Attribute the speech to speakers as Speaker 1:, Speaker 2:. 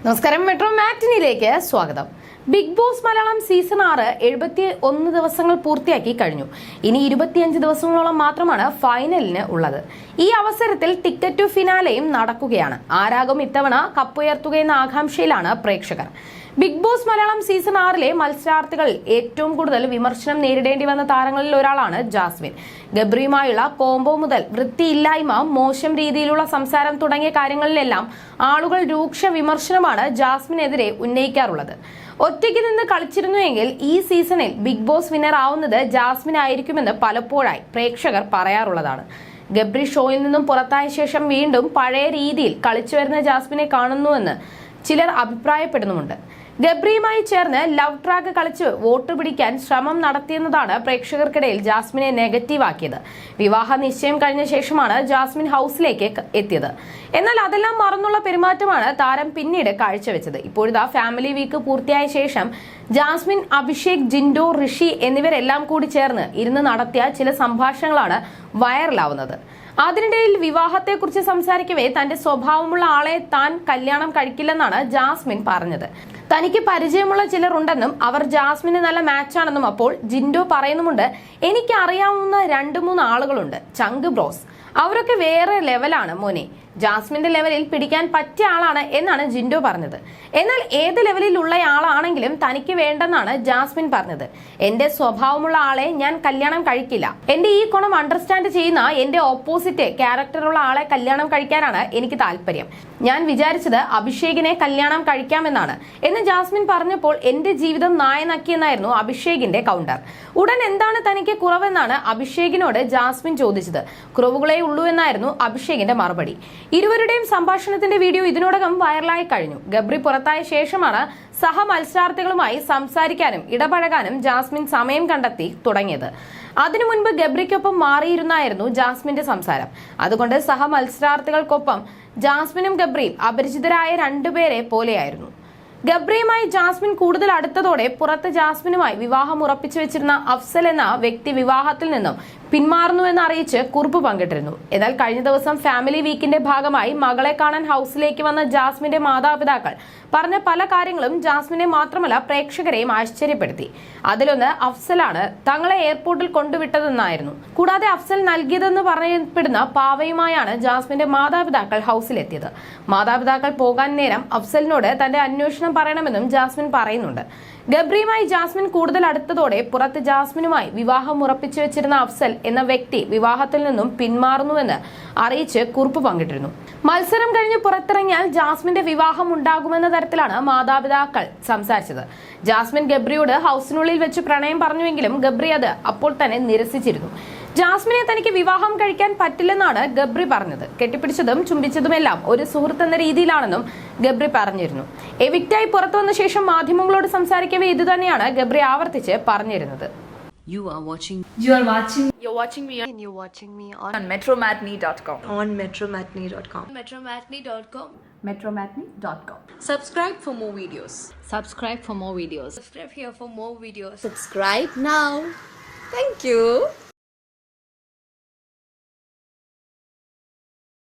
Speaker 1: നമസ്കാരം, മെട്രോ മാറ്റിനിയിലേക്ക് സ്വാഗതം. Big boss Malayalam season 6 71 ദിവസങ്ങൾ പൂർത്തിയാക്കി കഴിഞ്ഞു. ഇനി 25 ദിവസങ്ങളോളം മാത്രമാണ് ഫൈനലിന് ഉള്ളത്. ഈ അവസരത്തിൽ ടിക്കറ്റ് ടു ഫിനാലെയും നടക്കുകയാണ്. ആരാകും ഇത്തവണ കപ്പുയർത്തുകയെന്ന ആകാംക്ഷയിലാണ് പ്രേക്ഷകർ. ബിഗ് ബോസ് മലയാളം സീസൺ 6 മത്സരാർത്ഥികളിൽ ഏറ്റവും കൂടുതൽ വിമർശനം നേരിടേണ്ടി വന്ന താരങ്ങളിൽ ഒരാളാണ് ജാസ്മിൻ. ഗബ്രിയുമായുള്ള കോംബോ മുതൽ വൃത്തിയില്ലായ്മ, മോശം രീതിയിലുള്ള സംസാരം തുടങ്ങിയ കാര്യങ്ങളിലെല്ലാം ആളുകൾ രൂക്ഷ വിമർശനമാണ് ജാസ്മിനെതിരെ ഉന്നയിക്കാറുള്ളത്. ഒറ്റയ്ക്ക് നിന്ന് കളിച്ചിരുന്നുവെങ്കിൽ ഈ സീസണിൽ ബിഗ് ബോസ് വിന്നർ ആവുന്നത് ജാസ്മിൻ ആയിരിക്കുമെന്ന് പലപ്പോഴായി പ്രേക്ഷകർ പറയാറുള്ളതാണ്. ഗബ്രി ഷോയിൽ നിന്നും പുറത്തായ ശേഷം വീണ്ടും പഴയ രീതിയിൽ കളിച്ചു വരുന്ന ജാസ്മിനെ കാണുന്നുവെന്ന് ചിലർ അഭിപ്രായപ്പെടുന്നുമുണ്ട്. ഗബ്രിയുമായി ചേർന്ന് ലവ് ട്രാക്ക് കളിച്ച് വോട്ട് പിടിക്കാൻ ശ്രമം നടത്തിയെന്നതാണ് പ്രേക്ഷകർക്കിടയിൽ ജാസ്മിനെ നെഗറ്റീവ് ആക്കിയത്. വിവാഹ നിശ്ചയം കഴിഞ്ഞ ശേഷമാണ് ജാസ്മിൻ ഹൗസിലേക്ക് എത്തിയത്. എന്നാൽ അതെല്ലാം മറന്നുള്ള പെരുമാറ്റമാണ് താരം പിന്നീട് കാഴ്ചവെച്ചത്. ഇപ്പോഴിതാ ഫാമിലി വീക്ക് പൂർത്തിയായ ശേഷം ജാസ്മിൻ, അഭിഷേക്, ജിൻഡോ, ഋഷി എന്നിവരെല്ലാം കൂടി ചേർന്ന് ഇരുന്ന് നടത്തിയ ചില സംഭാഷണങ്ങളാണ് വൈറലാവുന്നത്. അതിനിടയിൽ വിവാഹത്തെക്കുറിച്ച് സംസാരിക്കവേ തന്റെ സ്വഭാവമുള്ള ആളെ താൻ കല്യാണം കഴിക്കില്ലെന്നാണ് ജാസ്മിൻ പറഞ്ഞത്. തനിക്ക് പരിചയമുള്ള ചിലർ ഉണ്ടെന്നും അവർ ജാസ്മിന് നല്ല മാച്ചാണെന്നും അപ്പോൾ ജിൻഡോ പറയുന്നുമുണ്ട്, എനിക്ക് അറിയാവുന്ന 2-3 ആളുകളുണ്ട്, ചങ്ക് ബ്രോസ്, അവരൊക്കെ വേറെ ലെവലാണ് മോനെ, ജാസ്മിന്റെ ലെവലിൽ പിടിക്കാൻ പറ്റിയ ആളാണ് എന്നാണ് ജിൻഡോ പറഞ്ഞത്. എന്നാൽ ഏത് ലെവലിലുള്ള ആളാണെങ്കിലും തനിക്ക് വേണ്ടെന്നാണ് ജാസ്മിൻ പറഞ്ഞത്. എന്റെ സ്വഭാവമുള്ള ആളെ ഞാൻ കല്യാണം കഴിക്കില്ല. എന്റെ ഈ ഗുണം അണ്ടർസ്റ്റാൻഡ് ചെയ്യുന്ന എന്റെ ഓപ്പോസിറ്റ് ക്യാരക്ടറുള്ള ആളെ കല്യാണം കഴിക്കാനാണ് എനിക്ക് താല്പര്യം. ഞാൻ വിചാരിച്ചത് അഭിഷേകിനെ കല്യാണം കഴിക്കാമെന്നാണ് എന്ന് ജാസ്മിൻ പറഞ്ഞപ്പോൾ എന്റെ ജീവിതം നായനക്കിയെന്നായിരുന്നു അഭിഷേകിന്റെ കൗണ്ടർ. ഉടൻ എന്താണ് തനിക്ക് കുറവെന്നാണ് അഭിഷേകിനോട് ജാസ്മിൻ ചോദിച്ചത്. കുറവുകളേ ഉള്ളൂ എന്നായിരുന്നു അഭിഷേകിന്റെ മറുപടി. ഇരുവരുടെയും സംഭാഷണത്തിന്റെ വീഡിയോ ഇതിനോടകം വൈറലായി കഴിഞ്ഞു. ഗബ്രി പുറത്തായ ശേഷമാണ് സഹ മത്സരാർത്ഥികളുമായി സംസാരിക്കാനും ഇടപഴകാനും ജാസ്മിൻ സമയം കണ്ടെത്തി തുടങ്ങിയത്. അതിനു മുൻപ് ഗബ്രിക്കൊപ്പം മാറിയിരുന്നായിരുന്നു ജാസ്മിന്റെ സംസാരം. അതുകൊണ്ട് സഹ മത്സരാർത്ഥികൾക്കൊപ്പം ജാസ്മിനും ഗബ്രിയും അപരിചിതരായ രണ്ടുപേരെ പോലെയായിരുന്നു. ഗബ്രിയുമായി ജാസ്മിൻ കൂടുതൽ അടുത്തതോടെ പുറത്ത് ജാസ്മിനുമായി വിവാഹം ഉറപ്പിച്ചു വെച്ചിരുന്ന അഫ്സൽ എന്ന വ്യക്തി വിവാഹത്തിൽ നിന്നും പിന്മാറുന്നുവെന്ന് അറിയിച്ച് കുറിപ്പ് പങ്കിട്ടിരുന്നു. എന്നാൽ കഴിഞ്ഞ ദിവസം ഫാമിലി വീക്കിന്റെ ഭാഗമായി മകളെ കാണാൻ ഹൗസിലേക്ക് വന്ന ജാസ്മിന്റെ മാതാപിതാക്കൾ പറഞ്ഞ പല കാര്യങ്ങളും ജാസ്മിനെ മാത്രമല്ല പ്രേക്ഷകരെയും ആശ്ചര്യപ്പെടുത്തി. അതിലൊന്ന് അഫ്സലാണ് തങ്ങളെ എയർപോർട്ടിൽ കൊണ്ടുവിട്ടതെന്നായിരുന്നു. കൂടാതെ അഫ്സൽ നൽകിയതെന്ന് പറയപ്പെടുന്ന പാവയുമായാണ് ജാസ്മിന്റെ മാതാപിതാക്കൾ ഹൗസിലെത്തിയത്. മാതാപിതാക്കൾ പോകാൻ നേരം അഫ്സലിനോട് തന്റെ അന്വേഷണം പറയണമെന്നും ജാസ്മിൻ പറയുന്നുണ്ട്. ഗബ്രിയുമായി ജാസ്മിൻ കൂടുതൽ അടുത്തതോടെ പുറത്ത് ജാസ്മിനുമായി വിവാഹം ഉറപ്പിച്ചു വെച്ചിരുന്ന അഫ്സൽ എന്ന വ്യക്തി വിവാഹത്തിൽ നിന്നും പിന്മാറുന്നുവെന്ന് അറിയിച്ച് കുറിപ്പ് പങ്കിട്ടിരുന്നു. മത്സരം കഴിഞ്ഞ് പുറത്തിറങ്ങിയാൽ ജാസ്മിന്റെ വിവാഹം ഉണ്ടാകുമെന്ന തരത്തിലാണ് മാതാപിതാക്കൾ സംസാരിച്ചത്. ജാസ്മിൻ ഗബ്രിയോട് ഹൗസിനുള്ളിൽ വെച്ച് പ്രണയം പറഞ്ഞുവെങ്കിലും ഗബ്രി അത് അപ്പോൾ തന്നെ നിരസിച്ചിരുന്നു. ജാസ്മിനെ തനിക്ക് വിവാഹം കഴിക്കാൻ പറ്റില്ലെന്നാണ് ഗബ്രി പറഞ്ഞത്. കെട്ടിപ്പിടിച്ചതും ചുംബിച്ചതുമെല്ലാം ഒരു സുഹൃത്ത് എന്ന രീതിയിലാണെന്നും ഗബ്രി പറഞ്ഞിരുന്നു. എവിക്റ്റായി പുറത്തു വന്ന ശേഷം മാധ്യമങ്ങളോട് സംസാരിക്കവേ ഇതുതന്നെയാണ് ഗബ്രി ആവർത്തിച്ച് പറഞ്ഞിരുന്നത്.
Speaker 2: You're watching me on
Speaker 3: metromatney.com.
Speaker 2: metromatney.com.
Speaker 3: metromatney.com.
Speaker 2: Subscribe for more videos.
Speaker 1: Subscribe for more videos.
Speaker 2: Subscribe here for more videos.
Speaker 3: Subscribe now. Thank you.